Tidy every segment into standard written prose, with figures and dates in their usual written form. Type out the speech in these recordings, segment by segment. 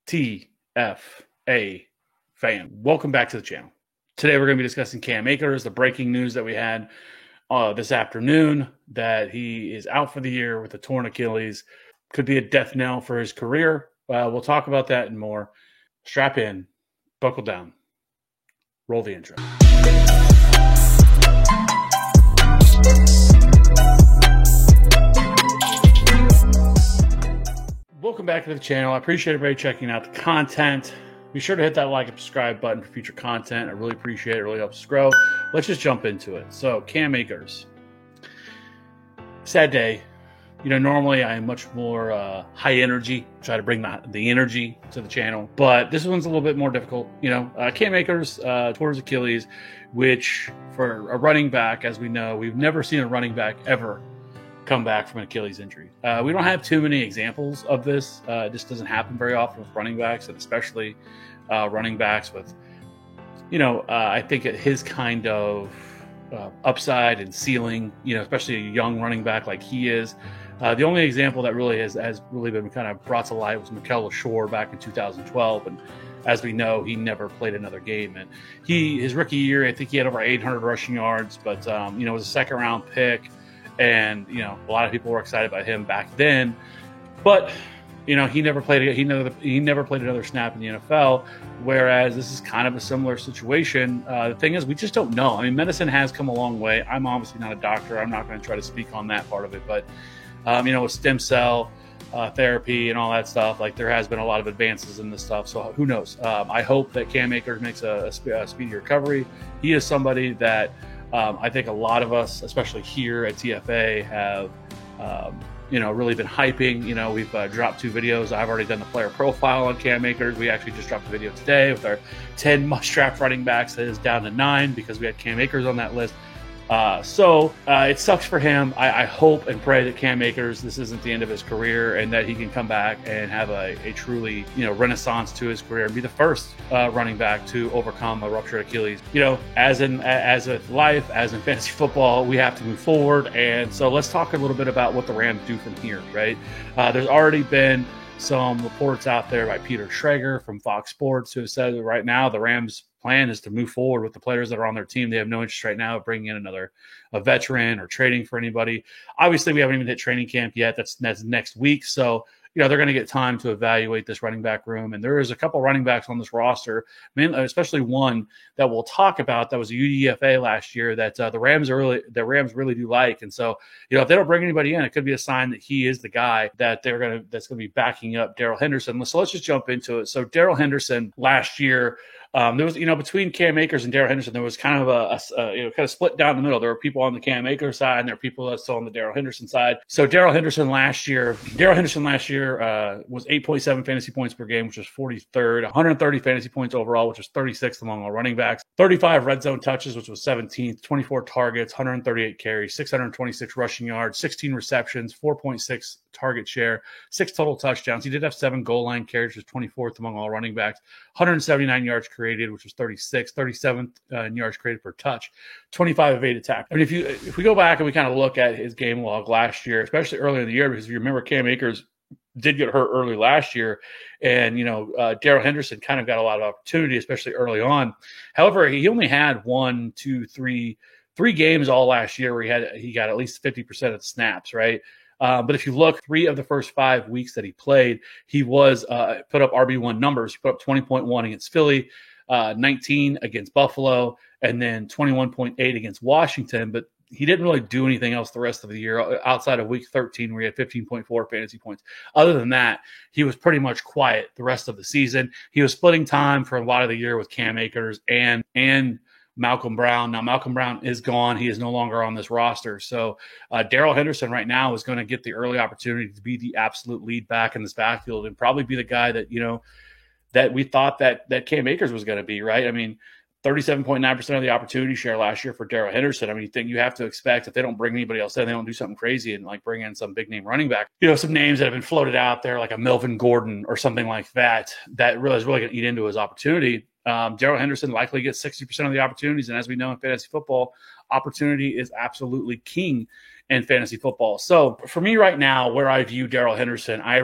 TFA fam, welcome back to the channel. Today we're going to be discussing Cam Akers, the breaking news that we had this afternoon that he is out for the year with a torn Achilles. Could be a death knell for his career. We'll talk about that and more. Strap in, buckle down, roll the intro. Welcome back to the channel. I appreciate everybody checking out the content. Be sure to hit that like and subscribe button for future content. I really appreciate it. It really helps us grow. Let's just jump into it. So, Cam Akers. Sad day. You know, normally I am much more high energy. Try to bring the energy to the channel. But this one's a little bit more difficult. You know, Cam Akers tore his Achilles, which for a running back, as we know, we've never seen a running back ever come back from an Achilles injury. We don't have too many examples of this. This doesn't happen very often with running backs, and especially running backs with, you know, I think at his kind of upside and ceiling, you know, especially a young running back like he is. The only example that really has really been kind of brought to light was Mikel Leshoure back in 2012, and as we know, he never played another game. And his rookie year, I think he had over 800 rushing yards, but you know, it was a second-round pick. And, you know, a lot of people were excited about him back then, but, you know, he never played another snap in the NFL, whereas this is kind of a similar situation. The thing is, we just don't know. I mean, medicine has come a long way. I'm obviously not a doctor. I'm not going to try to speak on that part of it, but, you know, with stem cell therapy and all that stuff, like there has been a lot of advances in this stuff. So who knows? I hope that Cam Akers makes a speedy recovery. He is somebody that I think a lot of us, especially here at TFA, have, you know, really been hyping. You know, we've dropped 2 videos. I've already done the player profile on Cam Akers. We actually just dropped a video today with our 10 must-draft running backs. That is down to 9 because we had Cam Akers on that list. So it sucks for him. I hope and pray that Cam Akers, this isn't the end of his career, and that he can come back and have a truly, you know, renaissance to his career and be the first running back to overcome a ruptured Achilles. You know, as with life, as in fantasy football, we have to move forward. And so let's talk a little bit about what the Rams do from here, right? There's already been some reports out there by Peter Schrager from Fox Sports who said that right now the Rams' plan is to move forward with the players that are on their team. They have no interest right now of bringing in a veteran or trading for anybody. Obviously, we haven't even hit training camp yet. That's next week. So, you know, they're going to get time to evaluate this running back room. And there is a couple running backs on this roster, especially one that we'll talk about that was a UDFA last year that the Rams really do like. And so, you know, if they don't bring anybody in, it could be a sign that he is the guy that that's going to be backing up Darrell Henderson. So let's just jump into it. So Darrell Henderson last year, there was, you know, between Cam Akers and Darrell Henderson, there was kind of a kind of split down the middle. There were people on the Cam Akers side, and there were people that's still on the Darrell Henderson side. So Darrell Henderson last year was 8.7 fantasy points per game, which was 43rd, 130 fantasy points overall, which was 36th among all running backs, 35 red zone touches, which was 17th, 24 targets, 138 carries, 626 rushing yards, 16 receptions, 4.6 target share, 6 total touchdowns. He did have 7 goal line carries, which was 24th among all running backs, 179 yards created, which was 37th in yards created per touch, 25 evaded tackles. I mean, if we go back and we kind of look at his game log last year, especially earlier in the year, because if you remember, Cam Akers did get hurt early last year, and, you know, Darrell Henderson kind of got a lot of opportunity, especially early on. However, he only had 3 games all last year where he got at least 50% of the snaps, right? But if you look, 3 of the first 5 weeks that he played, he was put up RB1 numbers. He put up 20.1 against Philly, 19 against Buffalo, and then 21.8 against Washington. But he didn't really do anything else the rest of the year outside of week 13, where he had 15.4 fantasy points. Other than that, he was pretty much quiet the rest of the season. He was splitting time for a lot of the year with Cam Akers and Malcolm Brown. Now, Malcolm Brown is gone. He is no longer on this roster. So Darrell Henderson right now is going to get the early opportunity to be the absolute lead back in this backfield and probably be the guy that, you know, that we thought that Cam Akers was going to be, right? I mean, 37.9% of the opportunity share last year for Darrell Henderson. I mean, you have to expect if they don't bring anybody else in, they don't do something crazy and like bring in some big name running back. You know, some names that have been floated out there like a Melvin Gordon or something like that really is really going to eat into his opportunity. Darrell Henderson likely gets 60% of the opportunities. And as we know in fantasy football, opportunity is absolutely king in fantasy football. So for me right now, where I view Darrell Henderson, I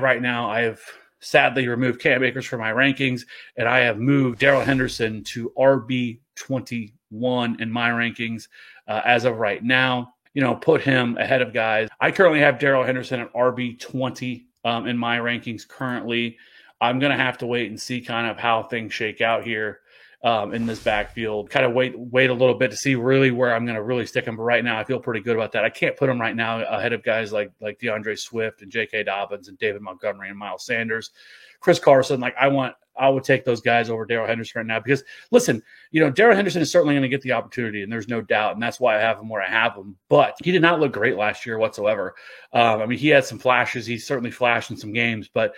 have sadly removed Cam Akers from my rankings, and I have moved Darrell Henderson to RB21 in my rankings as of right now. Put him ahead of guys. I currently have Darrell Henderson at RB20 in my rankings currently. I'm going to have to wait and see kind of how things shake out here in this backfield. Kind of wait a little bit to see really where I'm going to really stick him. But right now, I feel pretty good about that. I can't put him right now ahead of guys like DeAndre Swift and J.K. Dobbins and David Montgomery and Miles Sanders. Chris Carson, I would take those guys over Darrell Henderson right now because, listen, Darrell Henderson is certainly going to get the opportunity, and there's no doubt, and that's why I have him where I have him. But he did not look great last year whatsoever. He had some flashes. He certainly flashed in some games, but,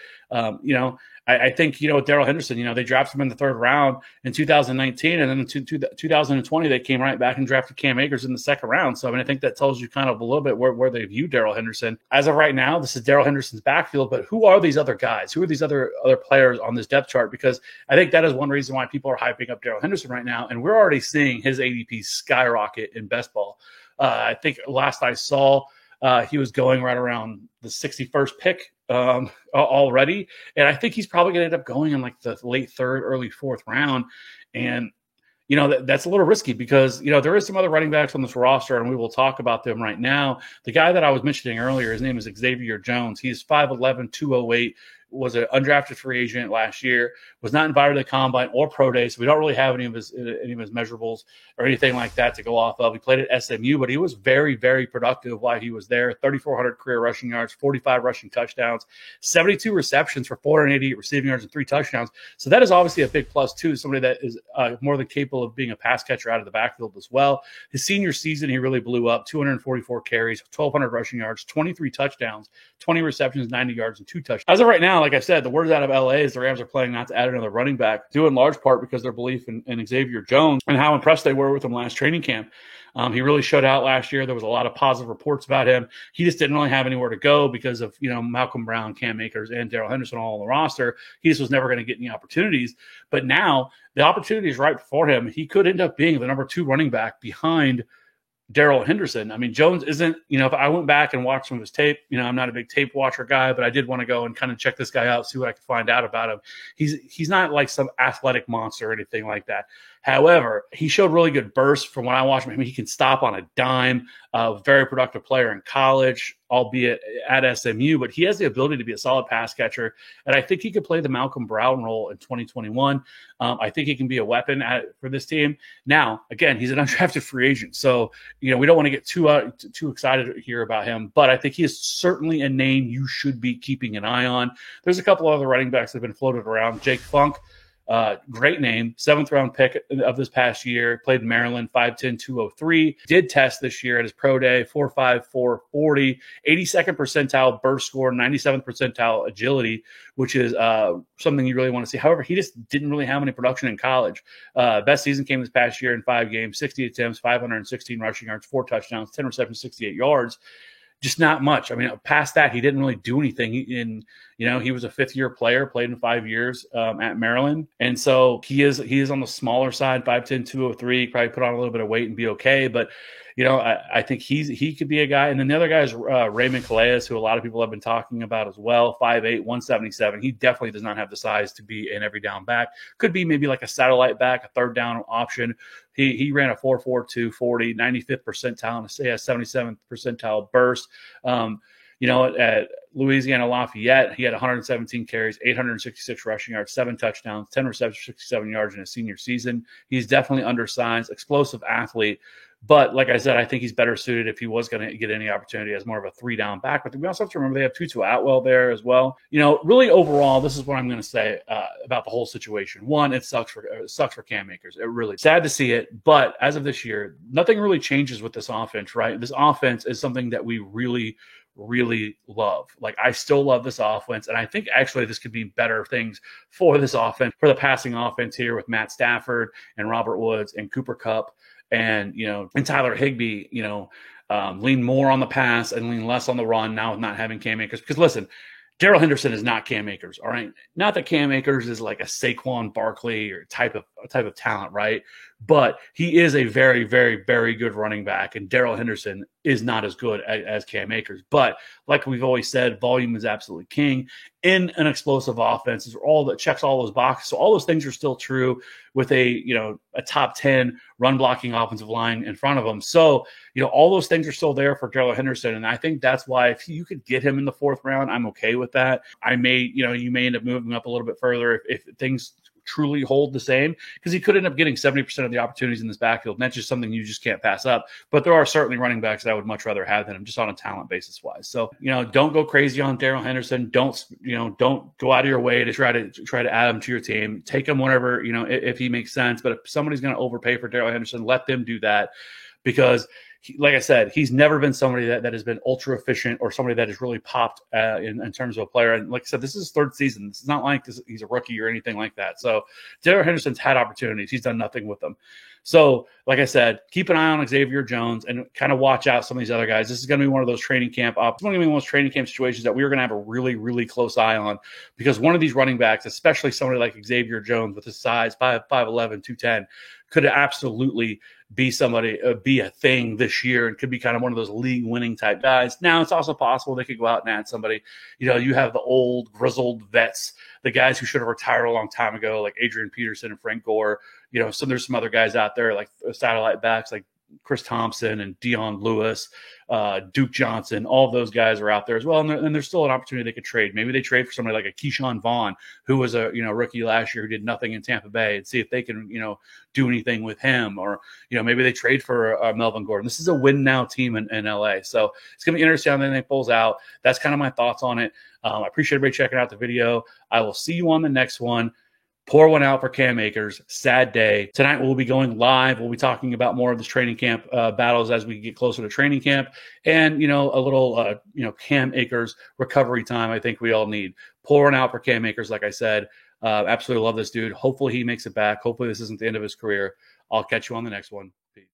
I think, with Darrell Henderson, they drafted him in the third round in 2019, and then in 2020, they came right back and drafted Cam Akers in the second round. So, I think that tells you kind of a little bit where they view Darrell Henderson. As of right now, this is Darrell Henderson's backfield, but who are these other guys? Who are these other players on this depth chart? Because I think that is one reason why people are hyping up Darrell Henderson right now, and we're already seeing his ADP skyrocket in best ball. I think last I saw, he was going right around the 61st pick already. And I think he's probably going to end up going in like the late third, early fourth round. And, that's a little risky because, there is some other running backs on this roster, and we will talk about them right now. The guy that I was mentioning earlier, his name is Xavier Jones. He's 5'11", 208. Was an undrafted free agent last year, was not invited to the combine or pro day, so we don't really have any of his measurables or anything like that to go off of. He played at SMU, but he was very, very productive while he was there. 3,400 career rushing yards, 45 rushing touchdowns, 72 receptions for 488 receiving yards and 3 touchdowns. So that is obviously a big plus too. Somebody that is more than capable of being a pass catcher out of the backfield as well. His senior season, he really blew up. 244 carries, 1,200 rushing yards, 23 touchdowns, 20 receptions, 90 yards, and 2 touchdowns. As of right now, like I said, the word out of LA is the Rams are planning not to add another running back, due in large part because their belief in Xavier Jones and how impressed they were with him last training camp. He really showed out last year. There was a lot of positive reports about him. He just didn't really have anywhere to go because of, Malcolm Brown, Cam Akers, and Darrell Henderson all on the roster. He just was never going to get any opportunities. But now the opportunity is right before him. He could end up being the number 2 running back behind Darrell Henderson. Jones isn't, if I went back and watched some of his tape, I'm not a big tape watcher guy, but I did want to go and kind of check this guy out, see what I could find out about him. He's not like some athletic monster or anything like that. However, he showed really good bursts from when I watched him. He can stop on a dime. Very productive player in college, albeit at SMU, but he has the ability to be a solid pass catcher. And I think he could play the Malcolm Brown role in 2021. I think he can be a weapon for this team. Now, again, he's an undrafted free agent. So, we don't want to get too excited here about him, but I think he is certainly a name you should be keeping an eye on. There's a couple other running backs that have been floated around. Jake Funk, great name, 7th round pick of this past year, played in Maryland, 5'10", 203, did test this year at his pro day, 4'5", 440, 82nd percentile burst score, 97th percentile agility, which is something you really want to see. However, he just didn't really have any production in college. Best season came this past year in 5 games, 60 attempts, 516 rushing yards, 4 touchdowns, 10 receptions, 68 yards. Just not much. Past that, he didn't really do anything. He was a 5th-year player, played in 5 years at Maryland. And so he is on the smaller side, 5'10", 203, probably put on a little bit of weight and be okay. But, I think he could be a guy. And then the other guy is Raymond Calais, who a lot of people have been talking about as well, 5'8", 177. He definitely does not have the size to be an every down back. Could be maybe like a satellite back, a third down option. He ran a 4.42 40, 95th percentile, and say a 77th percentile burst. At Louisiana Lafayette, he had 117 carries, 866 rushing yards, 7 touchdowns, 10 receptions, 67 yards in his senior season. He's definitely undersized, explosive athlete. But like I said, I think he's better suited if he was going to get any opportunity as more of a 3-down back. But we also have to remember they have Tutu Atwell there as well. Really overall, this is what I'm going to say about the whole situation. One, it sucks for Cam Akers. It really sad to see it. But as of this year, nothing really changes with this offense, right? This offense is something that we really, really love. Like, I still love this offense, and I think actually this could be better things for this offense, for the passing offense here with Matt Stafford and Robert Woods and Cooper Kupp and Tyler Higbee, lean more on the pass and lean less on the run now with not having Cam Akers. Because listen, Darrell Henderson is not Cam Akers, all right? Not that Cam Akers is like a Saquon Barkley or type of talent, right? but he is a very, very, very good running back. And Darrell Henderson is not as good as Cam Akers. But like we've always said, volume is absolutely king in an explosive offense. Is all that checks all those boxes. So all those things are still true with a top 10 run blocking offensive line in front of him. So, all those things are still there for Darrell Henderson. And I think that's why if you could get him in the 4th round, I'm okay with that. I may, you may end up moving up a little bit further if things truly hold the same, because he could end up getting 70% of the opportunities in this backfield. And that's just something you just can't pass up. But there are certainly running backs that I would much rather have than him, just on a talent basis wise. So, don't go crazy on Darrell Henderson. Don't go out of your way to try to add him to your team. Take him whenever, if he makes sense. But if somebody's going to overpay for Darrell Henderson, let them do that, because like I said, he's never been somebody that has been ultra efficient or somebody that has really popped in terms of a player. And like I said, this is his 3rd season. This is not like he's a rookie or anything like that. So Darrell Henderson's had opportunities. He's done nothing with them. So like I said, keep an eye on Xavier Jones and kind of watch out some of these other guys. This is going to be one of those training camp situations that we're going to have a really, really close eye on, because one of these running backs, especially somebody like Xavier Jones with his size, 5'11", 210, could absolutely be a thing this year, and could be kind of one of those league winning type guys. Now, it's also possible they could go out and add somebody. You have the old grizzled vets, the guys who should have retired a long time ago, like Adrian Peterson and Frank Gore. So there's some other guys out there like satellite backs like Chris Thompson and Dion Lewis, Duke Johnson. All of those guys are out there as well, and there's still an opportunity they could trade. Maybe they trade for somebody like a Keyshawn Vaughn, who was a rookie last year who did nothing in Tampa Bay, and see if they can do anything with him. Or maybe they trade for Melvin Gordon. This is a win now team in LA, so it's gonna be interesting how anything pulls out. That's kind of my thoughts on it. I appreciate everybody checking out the video. I will see you on the next one. Pour one out for Cam Akers. Sad day. Tonight we'll be going live. We'll be talking about more of this training camp battles as we get closer to training camp, and a little Cam Akers recovery time I think we all need. Pour one out for Cam Akers, like I said. Absolutely love this dude. Hopefully he makes it back. Hopefully this isn't the end of his career. I'll catch you on the next one. Peace.